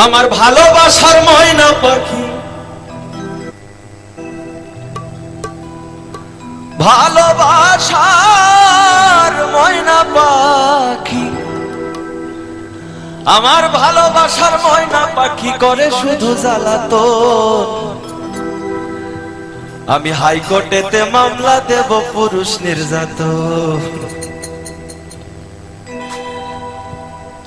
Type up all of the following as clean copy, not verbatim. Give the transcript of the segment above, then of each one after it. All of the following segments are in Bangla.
আমার ভালোবাসার ময়না পাখি, ভালোবাসার ময়না পাখি, আমার ভালোবাসার ময়না পাখি করে শুধু জ্বালাতন। আমি হাইকোর্টেতে মামলা দেব পুরুষ নির্যাতন।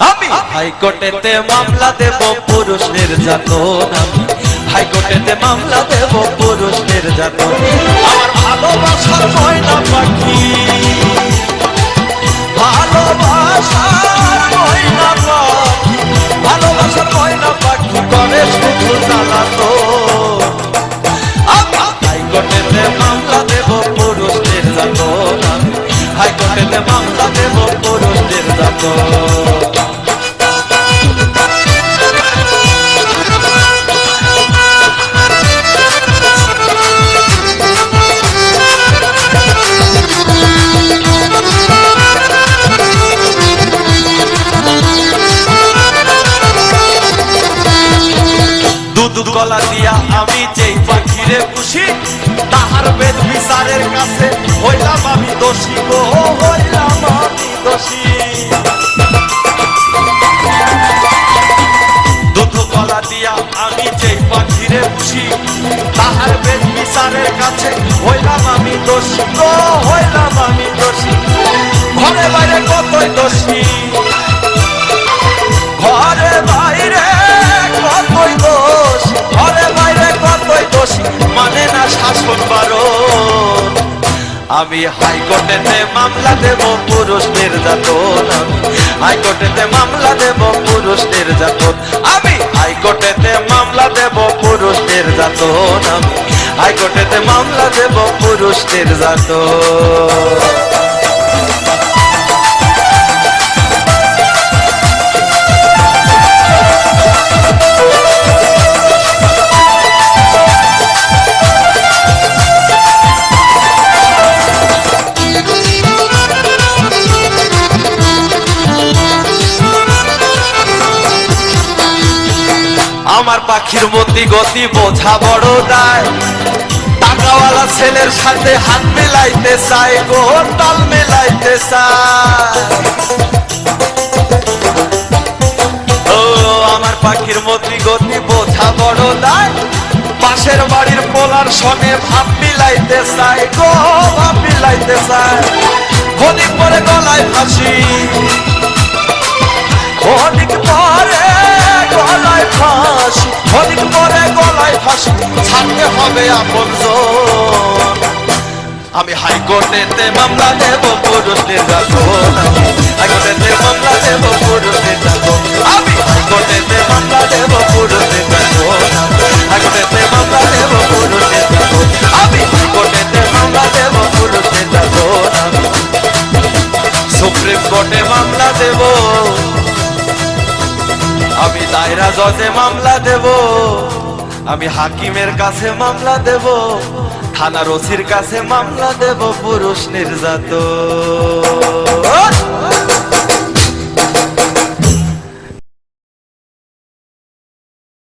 আমি হাইকোর্টেতে মামলা দেব পুরুষ নির্যাতন। আমি হাইকোর্টেতে মামলা দেব পুরুষ নির্যাতন। আমার ভালোবাসার ময়না পাখি, ভালোবাসার ময়না পাখি, ভালোবাসার ময়না পাখি করে শুধু জ্বালাতন। আমি হাইকোর্টেতে মামলা দেব পুরুষ নির্যাতন। আমি হাইকোর্টেতে মামলা দেব পুরুষ নির্যাতন। দুধ গলা দিয়া আমি যেই পাখিরে খুশি, তাহার বেদ বিচারের কাছে হইলাম আমি দোষী গো, হইলাম আমি দোষী। দুধ গলা দিয়া আমি যেই পাখিরে খুশি, তাহার বেদ বিচারের কাছে হইলাম আমি দোষী গো, হইলাম আমি দোষী। ঘরে বাইরে কতই দোষী, ঘরে বাইরে কতই দোষ, ঘরে বাইরে কতই দোষী, মানে না শাসন বারণ। আমি হাইকোর্টেতে মামলা দেব পুরুষ নির্যাতন। আমি হাইকোর্টেতে মামলা দেব পুরুষ নির্যাতন। আমি হাইকোর্টেতে মামলা দেব পুরুষ নির্যাতন। আমি হাইকোর্টেতে মামলা দেব পুরুষ নির্যাতন। আমার পাখির মতি গতি বোঝা বড় দায়, টাকাওয়ালা ছেলের সাথে হাত মেলাইতে চাই গো, তাল মেলাইতে চাই। ও আমার পাখির মতি গতি বোঝা বড় দায়, পাশের বাড়ির পোলার সঙ্গে ভাব মিলাইতে চাই গো, ভাব মিলাইতে চাই। ক্ষণিক পরে গলায় ফাঁসি, ক্ষণিক পরে গলায় ফাঁসি, ক্ষণিক পরে গলায় ফাঁসি, ছাড়তে হবে আপনজন। আমি হাইকোর্টেতে মামলা দেব পুরুষ নির্যাতন। আমি হাইকোর্টেতে মামলা দেব পুরুষ নির্যাতন। আমি হাইকোর্টেতে মামলা দেব পুরুষ নির্যাতন। হাইকোর্টেতে মামলা দেব পুরুষ নির্যাতন। আমি হাইকোর্টেতে মামলা দেব পুরুষ নির্যাতন। আমি সুপ্রিম কোর্টে মামলা দেব, আমি দায়রা জজে মামলা দেব, আমি হাকিমের কাছে মামলা দেব, থানার ওসির কাছে মামলা দেব পুরুষ নির্যাতন।